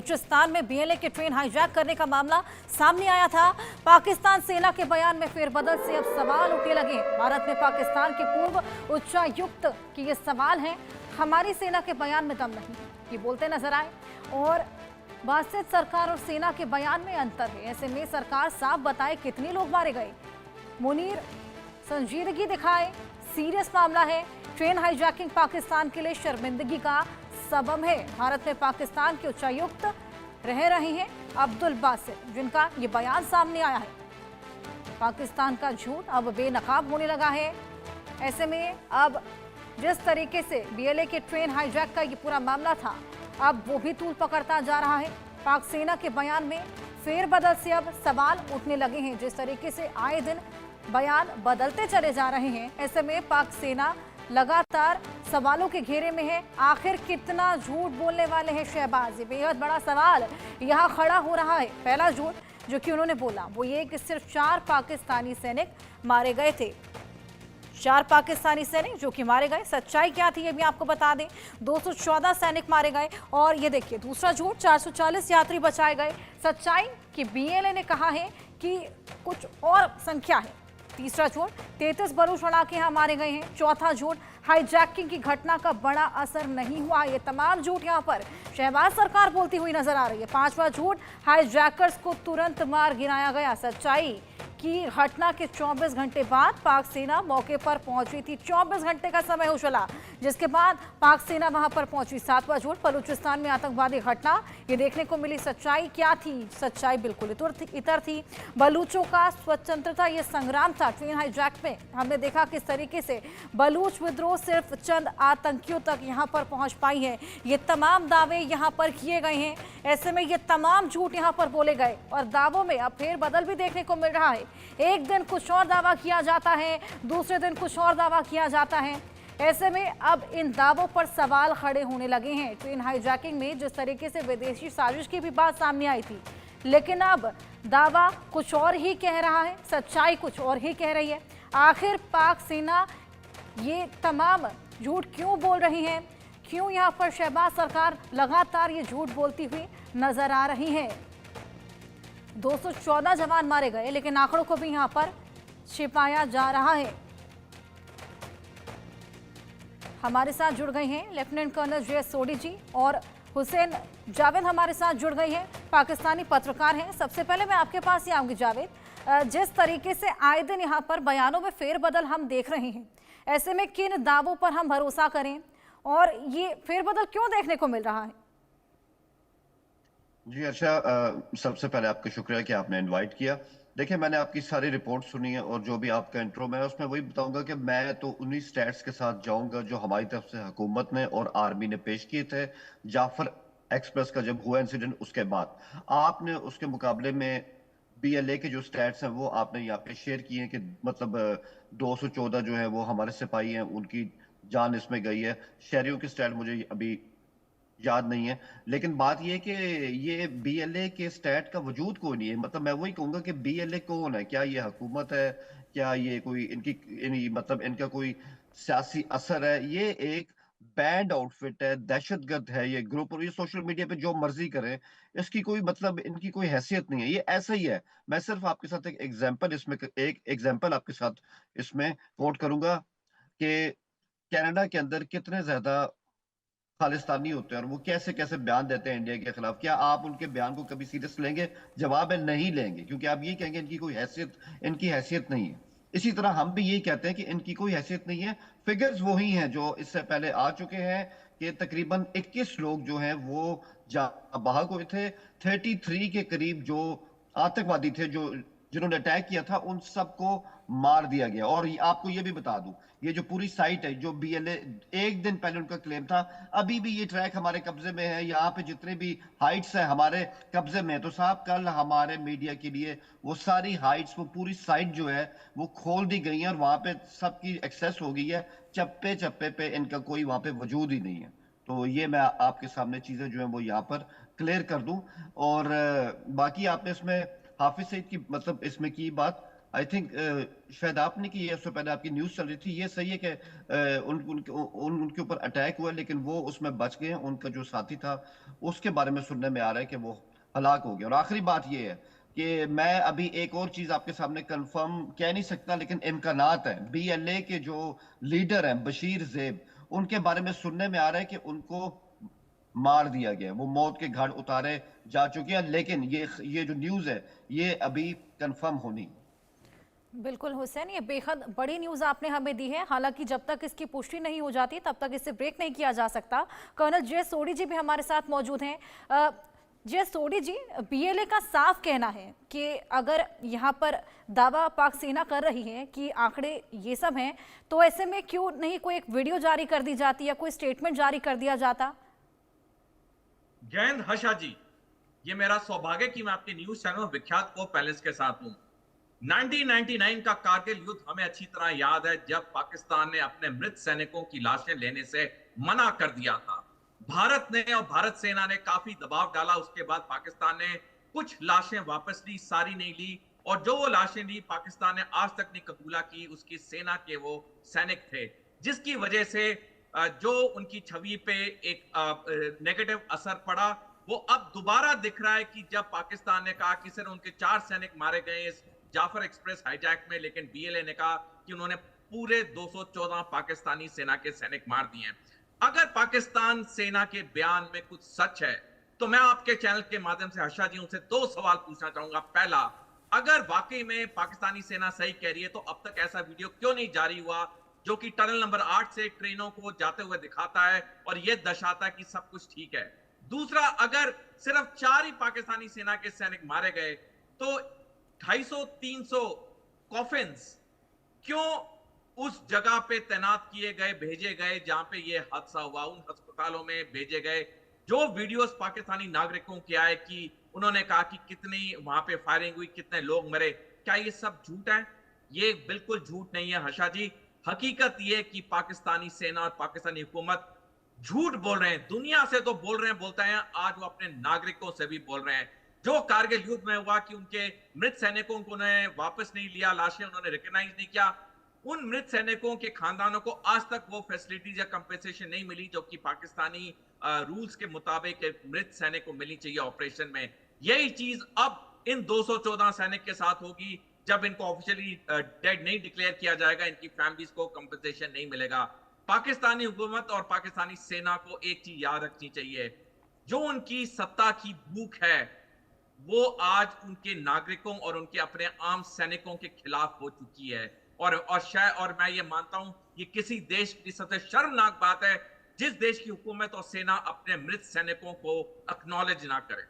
बलूचिस्तान में बीएलए की train hijack करने का मामला सामने आया था। पाकिस्तान सेना के बयान में फेरबदल से अब सवाल उठने लगे। भारत में पाकिस्तान के पूर्व उच्चायुक्त की ये सवाल है, हमारी सेना के बयान में दम नहीं, ये बोलते नजर आए। और बासित सरकार और सेना के बयान में अंतर है। ऐसे में सरकार साफ बताए कितने लोग मारे गए। मुनीर संजीदगी दिखाए, सीरियस मामला है। ट्रेन हाईजैकिंग पाकिस्तान के लिए शर्मिंदगी का सबब है। भारत में पाकिस्तान के उच्चायुक्त रह रहे हैं अब्दुल बासित, जिनका ये बयान सामने आया है। पाकिस्तान का झूठ अब बेनकाब होने लगा है। ऐसे में अब जिस तरीके से बीएलए के ट्रेन हाईजैक का ये पूरा मामला था, अब वो भी तूल पकड़ता जा रहा है। पाक सेना के बयान में फेरबदल से अब सवाल उठने लगे हैं। जिस तरीके से आए दिन बयान बदलते चले जा रहे हैं, ऐसे में पाक सेना लगातार सवालों के घेरे में है। आखिर कितना झूठ बोलने वाले हैं शहबाज, ये बेहद बड़ा सवाल यहाँ खड़ा हो रहा है। पहला झूठ जो कि उन्होंने बोला वो ये कि सिर्फ 4 पाकिस्तानी सैनिक मारे गए थे। 4 पाकिस्तानी सैनिक जो कि मारे गए। सच्चाई क्या थी ये भी आपको बता दें, 214 सैनिक मारे गए। और ये देखिए दूसरा झूठ, 440 यात्री बचाए गए। सच्चाई कि बीएलए ने कहा है कि कुछ और संख्या है। तीसरा झूठ, 33 बलूच लड़ाके यहाँ मारे गए हैं। चौथा झूठ, हाईजैकिंग की घटना का बड़ा असर नहीं हुआ। ये तमाम झूठ यहाँ पर शहबाज सरकार बोलती हुई नजर आ रही है। पांचवा झूठ, हाईजैकर्स को तुरंत मार गिराया गया। सच्चाई की घटना के 24 घंटे बाद पाक सेना मौके पर पहुंची थी। 24 घंटे का समय हो चला, जिसके बाद पाक सेना वहां पर पहुंची। सातवां झूठ, बलूचिस्तान में आतंकवादी घटना, ये देखने को मिली। सच्चाई क्या थी? सच्चाई बिल्कुल इतर थी। बलूचों का स्वतंत्रता ये संग्राम था। ट्रेन हाईजैक में हमने देखा किस तरीके से बलूच विद्रोह सिर्फ चंद आतंकियों तक यहाँ पर पहुंच पाई है। ये तमाम दावे यहाँ पर किए गए हैं। ऐसे में ये तमाम झूठ यहाँ पर बोले गए और दावों में अब फेरबदल भी देखने को मिल रहा है। एक दिन कुछ और दावा किया जाता है, दूसरे दिन कुछ और दावा किया जाता है। ऐसे में अब इन दावों पर सवाल खड़े होने लगे हैं। ट्रेन हाईजैकिंग में जिस तरीके से विदेशी साजिश की भी बात सामने आई थी, लेकिन अब दावा कुछ और ही कह रहा है, सच्चाई कुछ और ही कह रही है। आखिर पाक सेना ये तमाम झूठ क्यों बोल रही है? क्यों यहाँ पर शहबाज सरकार लगातार ये झूठ बोलती हुई नजर आ रही है? 214 जवान मारे गए, लेकिन आंकड़ों को भी यहां पर छिपाया जा रहा है। हमारे साथ जुड़ गए हैं लेफ्टिनेंट कर्नल जे.एस. सोडी जी और हुसैन जावेद हमारे साथ जुड़ गई हैं, पाकिस्तानी पत्रकार हैं। सबसे पहले मैं आपके पास ही आऊंगी जावेद, जिस तरीके से आए दिन यहाँ पर बयानों में फेरबदल हम देख रहे हैं, ऐसे में किन दावों पर हम भरोसा करें और ये फेरबदल क्यों देखने को मिल रहा है? जी अच्छा, सबसे पहले आपका शुक्रिया कि आपने इनवाइट किया। देखिए, मैंने आपकी सारी रिपोर्ट सुनी है और जो भी आपका इंट्रो में उसमें वही बताऊंगा कि मैं तो उन्हीं स्टैट्स के साथ जाऊंगा जो हमारी तरफ से हुकूमत ने और आर्मी ने पेश किए थे जाफर एक्सप्रेस का जब हुआ इंसिडेंट उसके बाद। आपने उसके मुकाबले में बीएलए के जो स्टैट्स हैं वो आपने यहाँ पे शेयर किए हैं कि मतलब 214 जो है वो हमारे सिपाही हैं, उनकी जान इसमें गई है। शहरियों के स्टैट मुझे अभी याद नहीं है, लेकिन बात यह है कि ये बीएलए के स्टैट का वजूद कोई नहीं है। मतलब मैं वही कहूंगा कि बीएलए कौन है? क्या ये हुकूमत है? क्या ये कोई मतलब इनका कोई सियासी असर है? ये एक बैंड आउटफिट है, दहशतगर्द है ये ग्रुप, और ये सोशल मीडिया पे जो मर्जी करें, इसकी कोई मतलब इनकी कोई हैसियत नहीं है। ये ऐसा ही है। मैं सिर्फ आपके साथ एक एग्जांपल आपके साथ इसमें कोट करूंगा कि कनाडा के अंदर कितने ज्यादा खालिस्तानी होते हैं और वो कैसे कैसे बयान देते हैं इंडिया के खिलाफ। क्या आप उनके बयान को कभी सीरियस लेंगे? जवाब है नहीं लेंगे, क्योंकि आप ये कहेंगे इनकी हैसियत नहीं है। इसी तरह हम भी यही कहते हैं कि इनकी कोई हैसियत नहीं है। फिगर्स वही हैं जो इससे पहले आ चुके हैं कि तकरीबन 21 लोग जो हैं वो बाहर हुए थे। 33 के करीब जो आतंकवादी थे जो जिन्होंने अटैक किया था, उन सबको मार दिया गया। और आपको ये भी बता दूं, ये जो पूरी साइट है जो बीएलए, एक दिन पहले उनका क्लेम था, अभी भी ये ट्रैक हमारे कब्जे में है। यहाँ पे जितने भी हाइट्स है हमारे कब्जे में है। तो साहब, कल हमारे मीडिया के लिए वो सारी हाइट्स, वो पूरी साइट जो है वो खोल दी गई है और वहां पे सबकी एक्सेस हो गई है। चप्पे चप्पे पे इनका कोई वहां पे वजूद ही नहीं है। तो ये मैं आपके सामने चीजें जो है वो यहाँ पर क्लियर कर दूं। और बाकी आपने इसमें हाफिज सईद की मतलब इसमें की बात, आई थिंक शायद आपने की है, उससे पहले आपकी न्यूज़ चल रही थी। ये सही है कि उनके ऊपर अटैक हुआ, लेकिन वो उसमें बच गए। उनका जो साथी था उसके बारे में सुनने में आ रहा है कि वो हलाक हो गया। और आखिरी बात ये है कि मैं अभी एक और चीज आपके सामने कंफर्म कह नहीं सकता, लेकिन इम्कानात है, बीएलए के जो लीडर हैं बशीर जेब, उनके बारे में सुनने में आ रहा है कि उनको मार दिया गया, वो मौत के घाट उतारे जा चुके हैं। लेकिन ये जो न्यूज़ है ये अभी कंफर्म होनी है। बिल्कुल हुसैन, ये बेहद बड़ी न्यूज़ आपने हमें दी है। हालांकि जब तक इसकी पुष्टि नहीं हो जाती तब तक इसे ब्रेक नहीं किया जा सकता। कर्नल जे सोडी जी भी हमारे साथ मौजूद हैं। जे सोडी जी, बीएलए का साफ कहना है कि अगर यहाँ पर दावा पाक सेना कर रही है कि आंकड़े ये सब हैं, तो ऐसे में क्यों नहीं कोई एक वीडियो जारी कर दी जाती या कोई स्टेटमेंट जारी कर दिया जाता? जय हिंद हर्षा जी, ये मेरा सौभाग्य कि मैं आपके न्यूज चैनल विख्यात को पैलेस के साथ हूं। 1999 का कारगिल युद्ध हमें अच्छी तरह याद है, जब पाकिस्तान ने अपने मृत सैनिकों की लाशें लेने से मना कर दिया था। भारत ने और भारत सेना ने काफी दबाव डाला। उसके बाद पाकिस्तान ने कुछ लाशें वापस ली, सारी नहीं ली। और जो वो लाशें ली, पाकिस्तान ने आज तक नहीं कबूला की उसकी सेना के वो सैनिक थे, जिसकी वजह से जो उनकी छवि पे एक नेगेटिव असर पड़ा, वो अब दोबारा दिख रहा है कि जब पाकिस्तान ने कहा कि सिर्फ उनके 4 सैनिक मारे गए इस जाफर एक्सप्रेस हाईजैक में, लेकिन बीएलए ने कहा कि उन्होंने पूरे 214 पाकिस्तानी सेना के सैनिक मार दिए हैं। अगर पाकिस्तान सेना के बयान में कुछ सच है, तो मैं आपके चैनल के माध्यम से हर्षा जी उनसे 2 सवाल पूछना चाहूंगा। पहला, अगर वाकई में पाकिस्तानी सेना सही कह रही है, तो अब तक ऐसा वीडियो क्यों नहीं जारी हुआ जो कि टनल नंबर 8 से ट्रेनों को जाते हुए दिखाता है और यह दर्शाता है कि सब कुछ ठीक है? दूसरा, अगर सिर्फ 4 ही पाकिस्तानी सेना के सैनिक मारे गए, तो 250-300 कॉफिन्स क्यों उस जगह पे तैनात किए गए, भेजे गए जहां पे ये हादसा हुआ? उन अस्पतालों में भेजे गए। जो वीडियोस पाकिस्तानी नागरिकों के आए कि उन्होंने कहा कि कितनी वहां पे फायरिंग हुई, कितने लोग मरे, क्या ये सब झूठ है? ये बिल्कुल झूठ नहीं है हर्षा जी। हकीकत ये कि पाकिस्तानी सेना और पाकिस्तानी हुकूमत झूठ बोल रहे हैं। दुनिया से तो बोल रहे हैं, बोलते हैं, आज वो अपने नागरिकों से भी बोल रहे हैं। जो कारगिल युद्ध में हुआ कि उनके मृत सैनिकों को उन्होंने वापस नहीं लिया, लाशें उन्होंने रिकॉग्नाइज नहीं किया, उन मृत सैनिकों के खानदानों को आज तक वो फैसिलिटीज या कंपेंसेशन नहीं मिली जो कि पाकिस्तानी रूल्स के मुताबिक मृत सैनिक को मिलनी चाहिए ऑपरेशन में। यही चीज अब इन 214 सैनिक के साथ होगी। जब इनको ऑफिशियली डेड नहीं डिक्लेयर किया जाएगा, इनकी फैमिलीज को कंपेंसेशन नहीं मिलेगा। पाकिस्तानी हुकूमत और पाकिस्तानी सेना को एक चीज याद रखनी चाहिए, जो उनकी सत्ता की भूख है वो आज उनके नागरिकों और उनके अपने आम सैनिकों के खिलाफ हो चुकी है। और मैं ये मानता हूं ये किसी देश की सबसे शर्मनाक बात है जिस देश की हुकूमत और सेना अपने मृत सैनिकों को एक्नॉलेज ना करे।